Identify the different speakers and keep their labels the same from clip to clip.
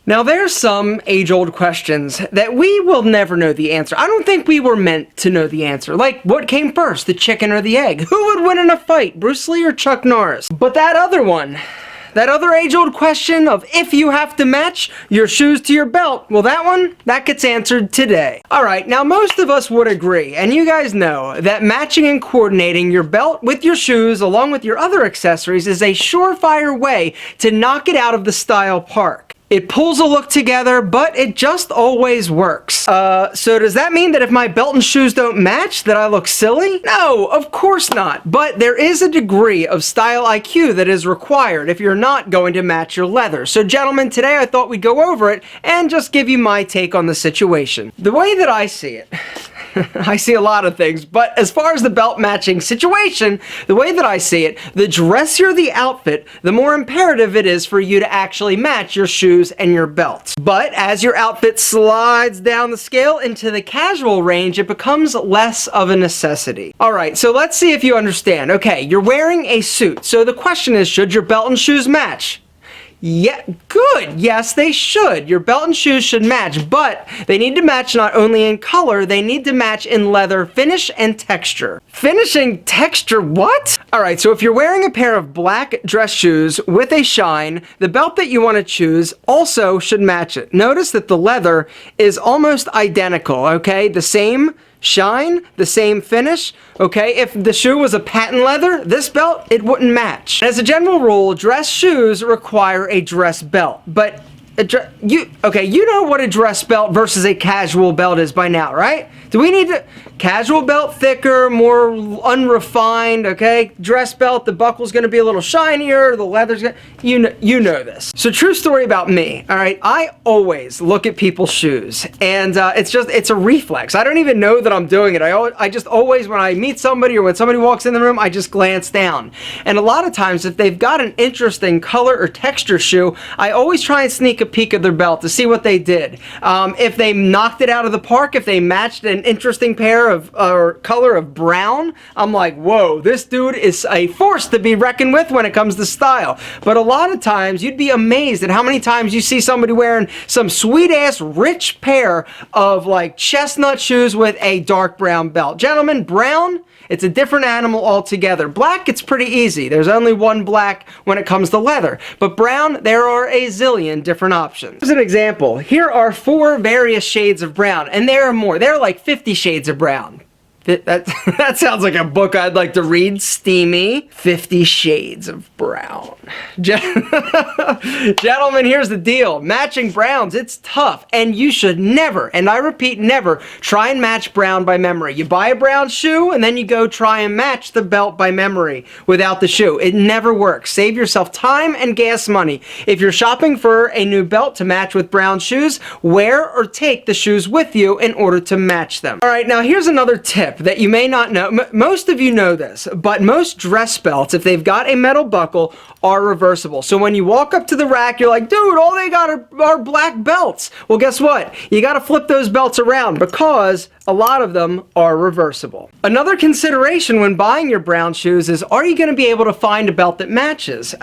Speaker 1: Now there's some age-old questions that we will never know the answer. I don't think we were meant to know the answer. Like, what came first, the chicken or the egg? Who would win in a fight, Bruce Lee or Chuck Norris? But that other one, that other age-old question of if you have to match your shoes to your belt, well that one, that gets answered today. Alright, now most of us would agree, and you guys know, that matching and coordinating your belt with your shoes along with your other accessories is a surefire way to knock it out of the style park. It pulls a look together, but it just always works. So does that mean that if my belt and shoes don't match, that I look silly? No, of course not. But there is a degree of style IQ that is required if you're not going to match your leather. So gentlemen, today I thought we'd go over it and just give you my take on the situation. The way that I see it, I see a lot of things, but as far as the belt matching situation, the way that I see it, the dressier the outfit, the more imperative it is for you to actually match your shoes and your belt. But as your outfit slides down the scale into the casual range, it becomes less of a necessity. Alright, so let's see if you understand. Okay, you're wearing a suit, so the question is, should your belt and shoes match? Yeah, good. Yes, they should. Your belt and shoes should match, but they need to match not only in color, they need to match in leather finish and texture. Finishing texture, what? Alright, so if you're wearing a pair of black dress shoes with a shine, the belt that you want to choose also should match it. Notice that the leather is almost identical, okay? The same shine, the same finish, okay? If the shoe was a patent leather, this belt, it wouldn't match. As a general rule, dress shoes require a dress belt, but you know what a dress belt versus a casual belt is by now, right? Do we need to... Casual belt, thicker, more unrefined, okay? Dress belt, the buckle's gonna be a little shinier, the leather's gonna... You know this. So true story about me, alright? I always look at people's shoes, and it's a reflex. I don't even know that I'm doing it. I just always, when I meet somebody or when somebody walks in the room, I just glance down. And a lot of times, if they've got an interesting color or texture shoe, I always try and sneak a peek at their belt to see what they did. If they knocked it out of the park, if they matched an interesting pair of or color of brown, I'm like, whoa, this dude is a force to be reckoned with when it comes to style. But a lot of times you'd be amazed at how many times you see somebody wearing some sweet ass rich pair of like chestnut shoes with a dark brown belt. Gentlemen, brown, it's a different animal altogether. Black, it's pretty easy. There's only one black when it comes to leather. But brown, there are a zillion different options. Here's an example. Here are 4 various shades of brown, and there are more. There are like 50 shades of brown. That sounds like a book I'd like to read. Steamy. 50 Shades of Brown. Gentlemen, here's the deal. Matching browns, it's tough, and you should never, and I repeat never, try and match brown by memory. You buy a brown shoe, and then you go try and match the belt by memory without the shoe. It never works. Save yourself time and gas money. If you're shopping for a new belt to match with brown shoes, wear or take the shoes with you in order to match them. Alright, now here's another tip that you may not know. Most of you know this, but most dress belts, if they've got a metal buckle, are reversible. So when you walk up to the rack, you're like, dude, all they got are black belts. Well, guess what? You got to flip those belts around because a lot of them are reversible. Another consideration when buying your brown shoes is, are you going to be able to find a belt that matches?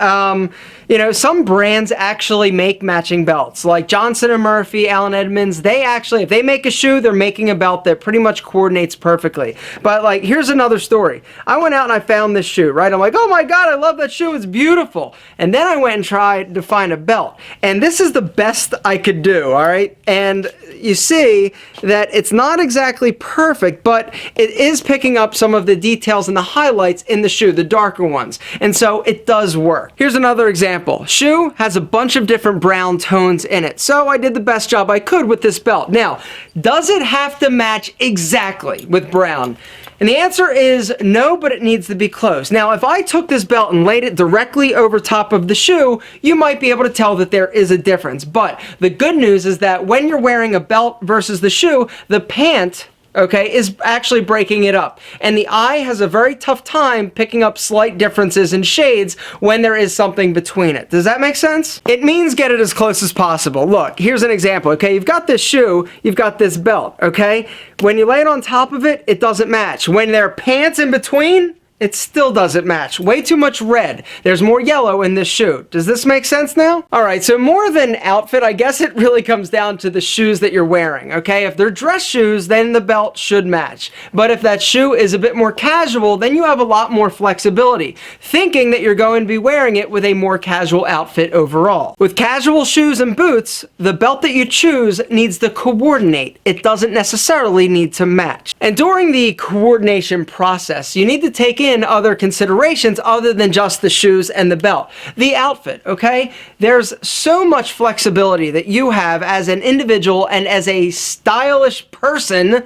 Speaker 1: You know, some brands actually make matching belts, like Johnson & Murphy, Allen Edmonds. They actually, if they make a shoe, they're making a belt that pretty much coordinates perfectly. But like, here's another story. I went out and I found this shoe, right? I'm like, oh my God, I love that shoe. It's beautiful. And then I went and tried to find a belt. And this is the best I could do, all right? And you see that it's not exactly perfect, but it is picking up some of the details and the highlights in the shoe, the darker ones. And so it does work. Here's another example. Shoe has a bunch of different brown tones in it. So I did the best job I could with this belt. Now, does it have to match exactly with brown? And the answer is no, but it needs to be close. Now, if I took this belt and laid it directly over top of the shoe, you might be able to tell that there is a difference. But the good news is that when you're wearing a belt versus the shoe, the pant, okay, is actually breaking it up. And the eye has a very tough time picking up slight differences in shades when there is something between it. Does that make sense? It means get it as close as possible. Look, here's an example, okay? You've got this shoe, you've got this belt, okay? When you lay it on top of it, it doesn't match. When there are pants in between, It still doesn't match. Way too much red. There's more yellow in this shoe. Does this make sense now? Alright, so more than outfit, I guess it really comes down to the shoes that you're wearing, okay? If they're dress shoes, then the belt should match. But if that shoe is a bit more casual, then you have a lot more flexibility, thinking that you're going to be wearing it with a more casual outfit overall. With casual shoes and boots, the belt that you choose needs to coordinate. It doesn't necessarily need to match. And during the coordination process, you need to take in other considerations other than just the shoes and the belt. The outfit, okay? There's so much flexibility that you have as an individual and as a stylish person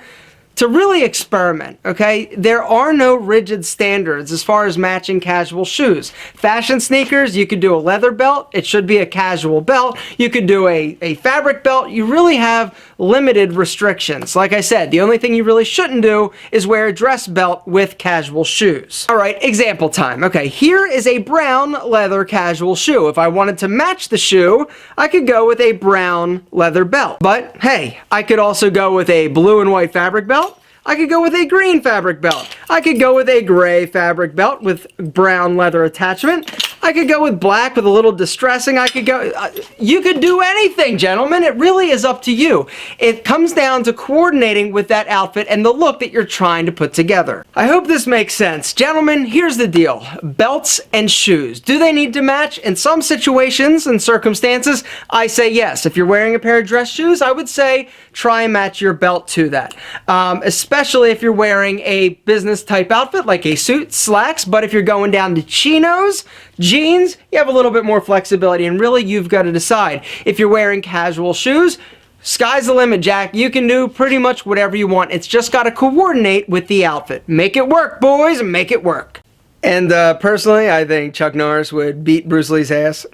Speaker 1: to really experiment, okay? There are no rigid standards as far as matching casual shoes. Fashion sneakers, you could do a leather belt. It should be a casual belt. You could do a fabric belt. You really have limited restrictions. Like I said, the only thing you really shouldn't do is wear a dress belt with casual shoes. All right, example time. Okay, here is a brown leather casual shoe. If I wanted to match the shoe, I could go with a brown leather belt. But hey, I could also go with a blue and white fabric belt. I could go with a green fabric belt. I could go with a gray fabric belt with brown leather attachment. I could go with black with a little distressing. I could go, you could do anything, gentlemen. It really is up to you. It comes down to coordinating with that outfit and the look that you're trying to put together. I hope this makes sense. Gentlemen, here's the deal. Belts and shoes. Do they need to match? In some situations and circumstances, I say yes. If you're wearing a pair of dress shoes, I would say try and match your belt to that. Especially if you're wearing a business type outfit like a suit, slacks, but if you're going down to chinos, jeans, you have a little bit more flexibility, and really you've got to decide. If you're wearing casual shoes, sky's the limit, Jack. You can do pretty much whatever you want. It's just got to coordinate with the outfit. Make it work, boys, and make it work. And personally, I think Chuck Norris would beat Bruce Lee's ass.